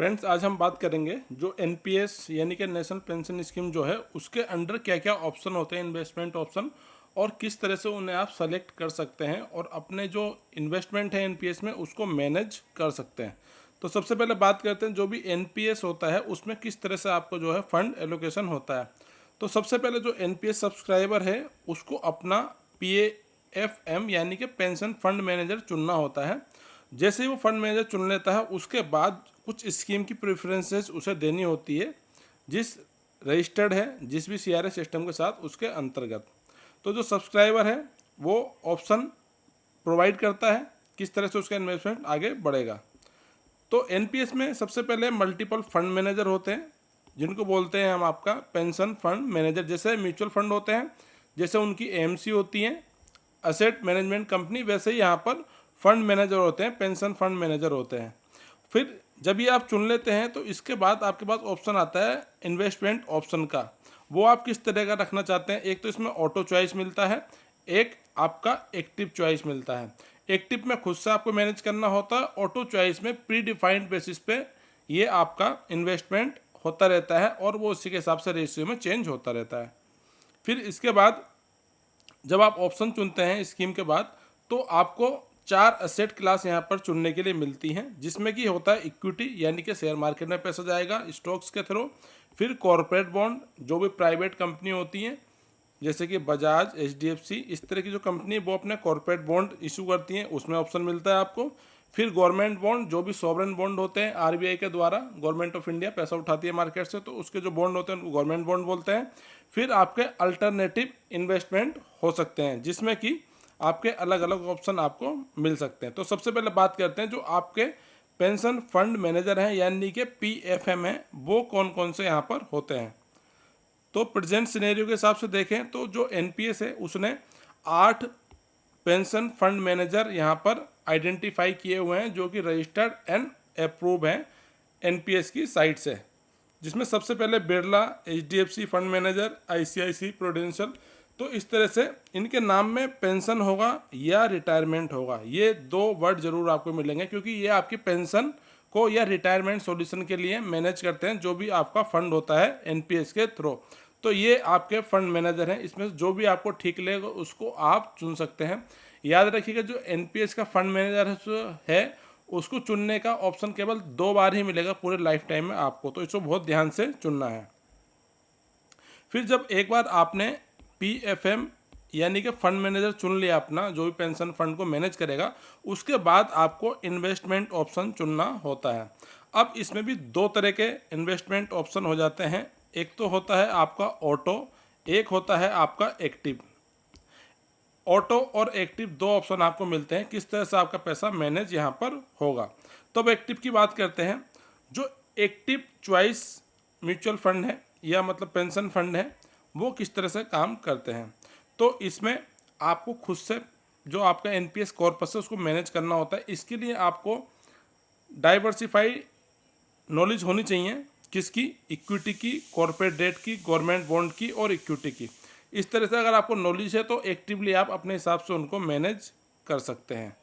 Friends, आज हम बात करेंगे जो एनपीएस यानी कि नेशनल पेंशन स्कीम जो है उसके अंडर क्या क्या ऑप्शन होते हैं, इन्वेस्टमेंट ऑप्शन, और किस तरह से उन्हें आप सेलेक्ट कर सकते हैं और अपने जो इन्वेस्टमेंट है एनपीएस में उसको मैनेज कर सकते हैं। तो सबसे पहले बात करते हैं जो भी एनपीएस होता है उसमें किस तरह से आपको जो है फंड एलोकेशन होता है। तो सबसे पहले जो एनपीएस सब्सक्राइबर है उसको अपना पीएएफएम यानी कि पेंशन फंड मैनेजर चुनना होता है। जैसे ही वो फंड मैनेजर चुन लेता है उसके बाद कुछ स्कीम की प्रेफरेंसेस उसे देनी होती है जिस रजिस्टर्ड है जिस भी सीआरएस सिस्टम के साथ उसके अंतर्गत। तो जो सब्सक्राइबर है वो ऑप्शन प्रोवाइड करता है किस तरह से उसका इन्वेस्टमेंट आगे बढ़ेगा। तो एनपीएस में सबसे पहले मल्टीपल फंड मैनेजर होते हैं जिनको बोलते हैं हम आपका पेंशन फंड मैनेजर। जैसे म्यूचुअल फंड होते हैं, जैसे उनकी एएमसी होती हैं असेट मैनेजमेंट कंपनी, वैसे ही यहाँ पर फंड मैनेजर होते हैं, पेंशन फंड मैनेजर होते हैं। फिर जब ये आप चुन लेते हैं तो इसके बाद आपके पास ऑप्शन आता है इन्वेस्टमेंट ऑप्शन का। वो आप किस तरह का रखना चाहते हैं। एक तो इसमें ऑटो चॉइस मिलता है, एक आपका एक्टिव चॉइस मिलता है। एक्टिव में खुद से आपको मैनेज करना होता है, ऑटो चॉइस में प्री डिफाइंड बेसिस पे ये आपका इन्वेस्टमेंट होता रहता है और वो उसी के हिसाब से रेशियो में चेंज होता रहता है। फिर इसके बाद जब आप ऑप्शन चुनते हैं स्कीम के बाद तो आपको 4 एसेट क्लास यहाँ पर चुनने के लिए मिलती हैं, जिसमें कि होता है इक्विटी यानी कि शेयर मार्केट में पैसा जाएगा स्टॉक्स के थ्रू। फिर कॉरपोरेट बॉन्ड जो भी प्राइवेट कंपनी होती हैं जैसे कि बजाज, एचडीएफसी, इस तरह की जो कंपनी है वो अपने कॉरपोरेट बॉन्ड इशू करती हैं, उसमें ऑप्शन मिलता है आपको। फिर गवर्नमेंट बॉन्ड जो भी सॉवरेन बॉन्ड होते हैं आरबीआई के द्वारा, गवर्नमेंट ऑफ इंडिया पैसा उठाती है मार्केट से, तो उसके जो बॉन्ड होते हैं उनको गवर्नमेंट बॉन्ड बोलते हैं। फिर आपके अल्टरनेटिव इन्वेस्टमेंट हो सकते हैं जिसमें कि आपके अलग अलग ऑप्शन आपको मिल सकते हैं। तो सबसे पहले बात करते हैं जो आपके पेंशन फंड मैनेजर हैं यानी कि पीएफएम है वो कौन कौन से यहाँ पर होते हैं। तो प्रेजेंट सिनेरियो के हिसाब से देखें तो जो एनपीएस है उसने 8 पेंशन फंड मैनेजर यहाँ पर आइडेंटिफाई किए हुए हैं जो कि रजिस्टर्ड एंड अप्रूव हैं एनपीएस की साइट से, जिसमें सबसे पहले Birla, HDFC fund manager, ICIC prudential. तो इस तरह से इनके नाम में पेंशन होगा या रिटायरमेंट होगा, ये 2 वर्ड जरूर आपको मिलेंगे क्योंकि ये आपकी पेंशन को या रिटायरमेंट सॉल्यूशन के लिए मैनेज करते हैं जो भी आपका फंड होता है एनपीएस के थ्रू। तो ये आपके फंड मैनेजर हैं, इसमें जो भी आपको ठीक लगेगा उसको आप चुन सकते हैं। याद रखिएगा जो एनपीएस का फंड मैनेजर है उसको चुनने का ऑप्शन केवल 2 बार ही मिलेगा पूरे लाइफ टाइम में आपको, तो इसको बहुत ध्यान से चुनना है। फिर जब एक बार आपने पीएफएम यानी कि फंड मैनेजर चुन लिया अपना जो भी पेंशन फंड को मैनेज करेगा, उसके बाद आपको इन्वेस्टमेंट ऑप्शन चुनना होता है। अब इसमें भी 2 तरह के इन्वेस्टमेंट ऑप्शन हो जाते हैं, एक तो होता है आपका ऑटो, एक होता है आपका एक्टिव। ऑटो और एक्टिव 2 ऑप्शन आपको मिलते हैं किस तरह से आपका पैसा मैनेज यहाँ पर होगा। तो अब एक्टिव की बात करते हैं। जो एक्टिव चॉइस म्यूचुअल फंड है या मतलब पेंशन फंड है वो किस तरह से काम करते हैं। तो इसमें आपको खुद से जो आपका एनपीएस कॉर्पस है उसको मैनेज करना होता है। इसके लिए आपको डाइवर्सिफाई नॉलेज होनी चाहिए, किसकी, इक्विटी की, कॉर्पोरेट डेट की, गवर्नमेंट बॉन्ड की और इक्विटी की। इस तरह से अगर आपको नॉलेज है तो एक्टिवली आप अपने हिसाब से उनको मैनेज कर सकते हैं।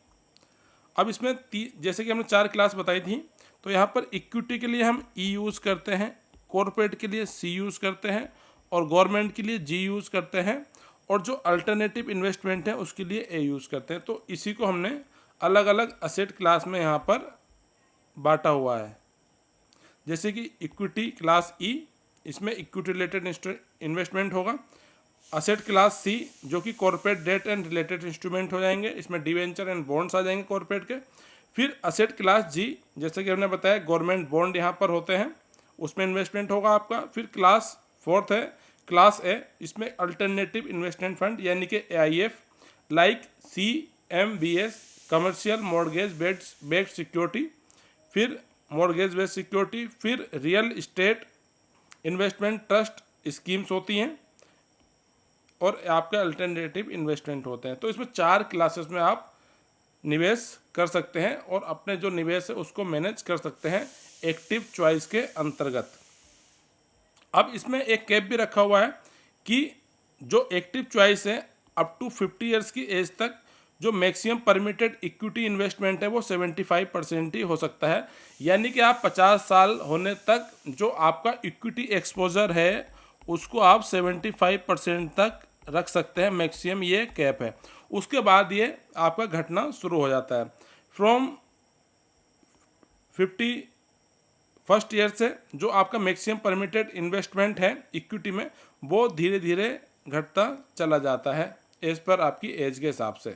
अब इसमें जैसे कि हमने 4 क्लास बताई थी, तो यहाँ पर इक्विटी के लिए हम ई यूज़ करते हैं, कॉर्पोरेट के लिए सी यूज़ करते हैं और गवर्नमेंट के लिए जी यूज़ करते हैं, और जो अल्टरनेटिव इन्वेस्टमेंट है उसके लिए ए यूज़ करते हैं। तो इसी को हमने अलग अलग असेट क्लास में यहाँ पर बांटा हुआ है। जैसे कि इक्विटी क्लास ई, इसमें इक्विटी रिलेटेड इन्वेस्टमेंट होगा। असेट क्लास सी जो कि corporate debt and related instrument हो जाएंगे, इसमें डिवेंचर एंड बॉन्ड्स आ जाएंगे कॉर्पोरेट के। फिर असेट क्लास जी जैसे कि हमने बताया गवर्नमेंट बॉन्ड यहाँ पर होते हैं, उसमें इन्वेस्टमेंट होगा आपका। फिर क्लास 4th है क्लास ए, इसमें अल्टरनेटिव इन्वेस्टमेंट फंड यानी कि AIF like CMBS, commercial mortgage based security, फिर मॉर्गेज बेस्ड सिक्योरिटी, फिर real estate investment trust schemes होती हैं और आपके अल्टरनेटिव इन्वेस्टमेंट होते हैं। तो इसमें 4 क्लासेस में आप निवेश कर सकते हैं और अपने जो निवेश है उसको मैनेज कर सकते हैं एक्टिव चॉइस के अंतर्गत। अब इसमें एक कैप भी रखा हुआ है कि जो एक्टिव चॉइस है अप टू 50 ईयर्स की एज तक जो मैक्सिमम परमिटेड इक्विटी इन्वेस्टमेंट है वो 75% ही हो सकता है। यानी कि आप 50 साल होने तक जो आपका इक्विटी एक्सपोजर है उसको आप 75% तक रख सकते हैं, मैक्सिमम ये कैप है। उसके बाद ये आपका घटना शुरू हो जाता है। फ्रॉम 51st ईयर से जो आपका मैक्सिमम परमिटेड इन्वेस्टमेंट है इक्विटी में वो धीरे धीरे घटता चला जाता है एज पर आपकी एज के हिसाब से।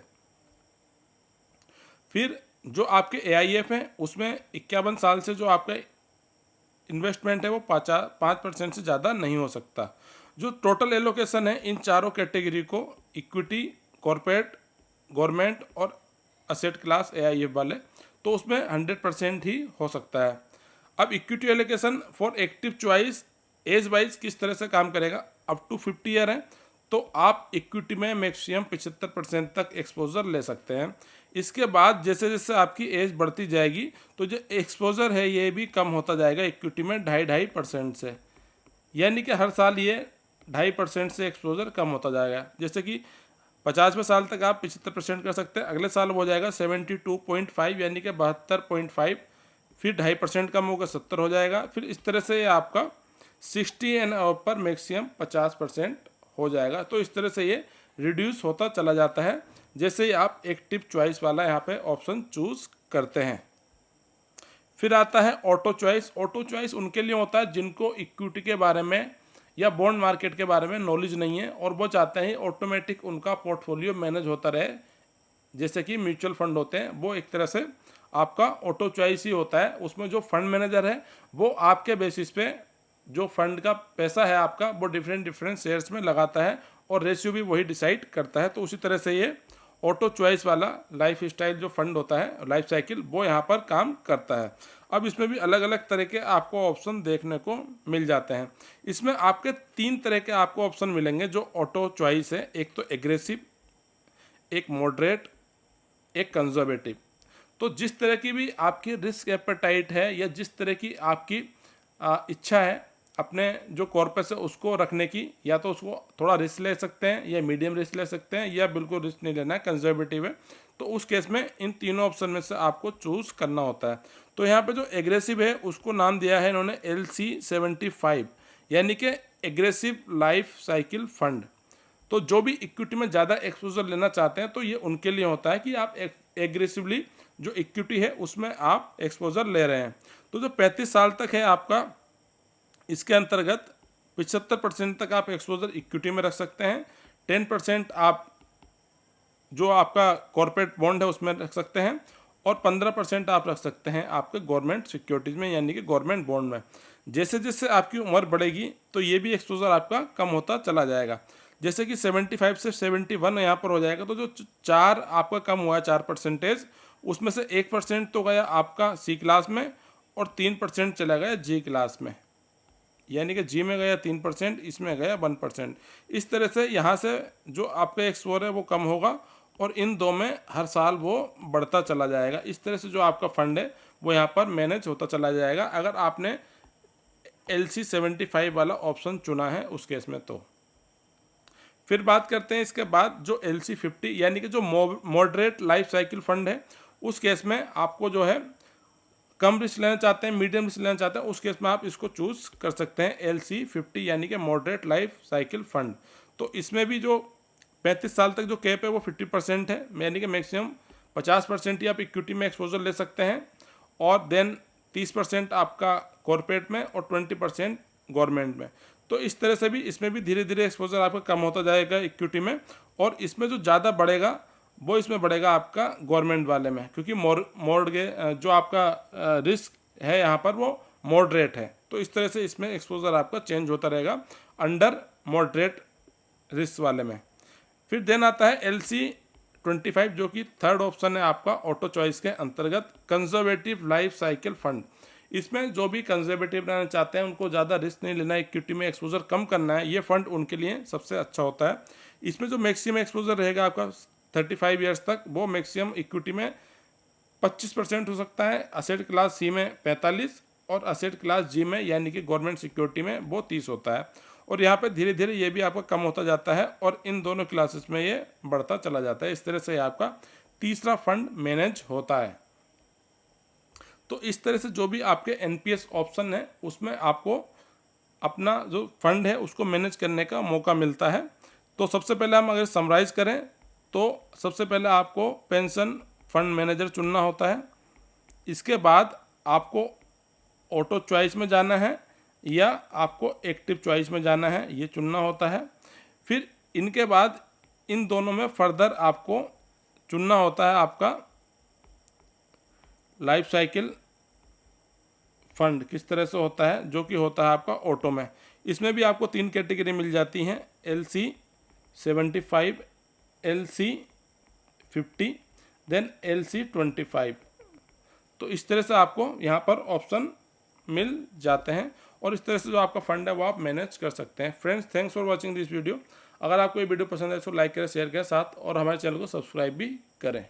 फिर जो आपके AIF हैं उसमें 51 साल से जो आपका इन्वेस्टमेंट है वो 5% से ज़्यादा नहीं हो सकता। जो टोटल एलोकेशन है इन चारों कैटेगरी को, इक्विटी, कॉरपोरेट, गवर्नमेंट और असेट क्लास AIF वाले, तो उसमें 100% ही हो सकता है। अब equity allocation for active choice age wise किस तरह से काम करेगा, अप टू 50 ईयर है तो आप इक्विटी में मैक्सिमम 75% तक एक्सपोजर ले सकते हैं। इसके बाद जैसे जैसे आपकी एज बढ़ती जाएगी तो जो एक्सपोजर है ये भी कम होता जाएगा इक्विटी में 2.5% से, यानी कि हर साल ये 2.5% से एक्सपोजर कम होता जाएगा। जैसे कि 50वें साल तक आप 75% कर सकते हैं, अगले साल हो जाएगा 72.5 यानी कि 72.5, फिर 2.5% कम होगा 70 हो जाएगा, फिर इस तरह से ये आपका 60 एंड पर मैक्सिमम 50% हो जाएगा। तो इस तरह से ये रिड्यूस होता चला जाता है जैसे ही आप एक्टिव चॉइस वाला यहाँ पे ऑप्शन चूज करते हैं। फिर आता है ऑटो चॉइस। ऑटो चॉइस उनके लिए होता है जिनको इक्विटी के बारे में या बॉन्ड मार्केट के बारे में नॉलेज नहीं है और वो चाहते हैं ऑटोमेटिक उनका पोर्टफोलियो मैनेज होता रहे, जैसे कि म्यूचुअल फंड होते हैं, वो एक तरह से आपका ऑटो चॉइस ही होता है। उसमें जो फंड मैनेजर है वो आपके बेसिस पे जो फंड का पैसा है आपका वो डिफरेंट डिफरेंट शेयर्स में लगाता है और रेशियो भी वही डिसाइड करता है। तो उसी तरह से ये ऑटो चॉइस वाला लाइफ स्टाइल जो फंड होता है, लाइफ साइकिल, वो यहाँ पर काम करता है। अब इसमें भी अलग अलग तरह के आपको ऑप्शन देखने को मिल जाते हैं। इसमें आपके 3 तरह के आपको ऑप्शन मिलेंगे जो ऑटो चॉइस है, एक तो एग्रेसिव, एक मॉडरेट, एक कंजर्वेटिव। तो जिस तरह की भी आपकी रिस्क एपेटाइट है या जिस तरह की आपकी इच्छा है अपने जो कॉर्पस है उसको रखने की, या तो उसको थोड़ा रिस्क ले सकते हैं या मीडियम रिस्क ले सकते हैं या बिल्कुल रिस्क नहीं लेना है, कंजर्वेटिव है, तो उस केस में इन तीनों ऑप्शन में से आपको चूज करना होता है। तो यहाँ पे जो एग्रेसिव है उसको नाम दिया है इन्होंने LC75, यानी कि एग्रेसिव लाइफ साइकिल फंड। तो जो भी इक्विटी में ज़्यादा एक्सपोजर लेना चाहते हैं तो ये उनके लिए होता है कि आप एग्रेसिवली जो इक्विटी है उसमें आप एक्सपोजर ले रहे हैं। तो जो 35 साल तक है आपका, इसके अंतर्गत 75% तक आप एक्सपोजर इक्विटी में रख सकते हैं, 10% आप जो आपका कॉर्पोरेट बॉन्ड है उसमें रख सकते हैं और 15% आप रख सकते हैं आपके गवर्नमेंट सिक्योरिटीज़ में यानी कि गवर्नमेंट बॉन्ड में। जैसे जैसे आपकी उम्र बढ़ेगी तो ये भी एक्सपोजर आपका कम होता चला जाएगा। जैसे कि 75 से 71 यहाँ पर हो जाएगा तो जो 4 आपका कम हुआ है 4%, उसमें से 1% तो गया आपका C क्लास में और 3% चला गया G क्लास में, यानी कि G में गया 3%, इसमें गया 1%। इस तरह से यहाँ से जो आपका एक्सपोजर है वो कम होगा और इन दो में हर साल वो बढ़ता चला जाएगा। इस तरह से जो आपका फंड है वो यहाँ पर मैनेज होता चला जाएगा अगर आपने LC75 वाला ऑप्शन चुना है उस केस में। तो फिर बात करते हैं इसके बाद जो LC50 यानी कि जो मॉडरेट लाइफ साइकिल फंड है, उस केस में आपको जो है कम रिस्क लेना चाहते हैं, मीडियम रिस्क लेना चाहते हैं, उस केस में आप इसको चूज कर सकते हैं LC50 यानी कि मॉडरेट लाइफ साइकिल फंड। तो इसमें भी जो 35 साल तक जो कैप है वो 50% है, यानी कि मैक्सिमम 50% ही आप इक्विटी में एक्सपोजर ले सकते हैं और देन 30% आपका कॉर्पोरेट में और 20% गवर्नमेंट में। तो इस तरह से भी इसमें भी धीरे धीरे एक्सपोजर आपका कम होता जाएगा इक्विटी में, और इसमें जो ज़्यादा बढ़ेगा वो इसमें बढ़ेगा आपका गवर्नमेंट वाले में, क्योंकि जो आपका रिस्क है यहाँ पर वो मॉडरेट है। तो इस तरह से इसमें एक्सपोजर आपका चेंज होता रहेगा अंडर मॉडरेट रिस्क वाले में। फिर देन आता है LC25 जो कि थर्ड ऑप्शन है आपका ऑटो चॉइस के अंतर्गत, कंजर्वेटिव लाइफ साइकिल फंड। इसमें जो भी कंजर्वेटिव रहना चाहते हैं, उनको ज़्यादा रिस्क नहीं लेना है, इक्विटी में एक्सपोजर कम करना है, ये फंड उनके लिए सबसे अच्छा होता है। इसमें जो मैक्सिमम एक्सपोजर रहेगा आपका 35 ईयर्स तक, वो मैक्सिमम इक्विटी में 25% हो सकता है, असेट क्लास C में 45 और असेट क्लास G में यानी कि गवर्नमेंट सिक्योरिटी में वो 30 होता है। और यहाँ पे धीरे धीरे ये भी आपका कम होता जाता है और इन दोनों क्लासेस में ये बढ़ता चला जाता है। इस तरह से आपका तीसरा फंड मैनेज होता है। तो इस तरह से जो भी आपके एनपीएस ऑप्शन है उसमें आपको अपना जो फंड है उसको मैनेज करने का मौका मिलता है। तो सबसे पहले हम अगर समराइज करें तो सबसे पहले आपको पेंशन फंड मैनेजर चुनना होता है। इसके बाद आपको ऑटो चॉइस में जाना है या आपको एक्टिव चॉइस में जाना है, ये चुनना होता है। फिर इनके बाद इन दोनों में फर्दर आपको चुनना होता है आपका लाइफ साइकिल फंड किस तरह से होता है, जो कि होता है आपका ऑटो में। इसमें भी आपको 3 कैटेगरी मिल जाती हैं, LC 75, LC 50, देन LC 25। तो इस तरह से आपको यहाँ पर ऑप्शन मिल जाते हैं और इस तरह से जो आपका फंड है वो आप मैनेज कर सकते हैं। Friends, thanks for watching this video. अगर आपको ये वीडियो पसंद है तो लाइक करें, शेयर करें साथ, और हमारे चैनल को सब्सक्राइब भी करें।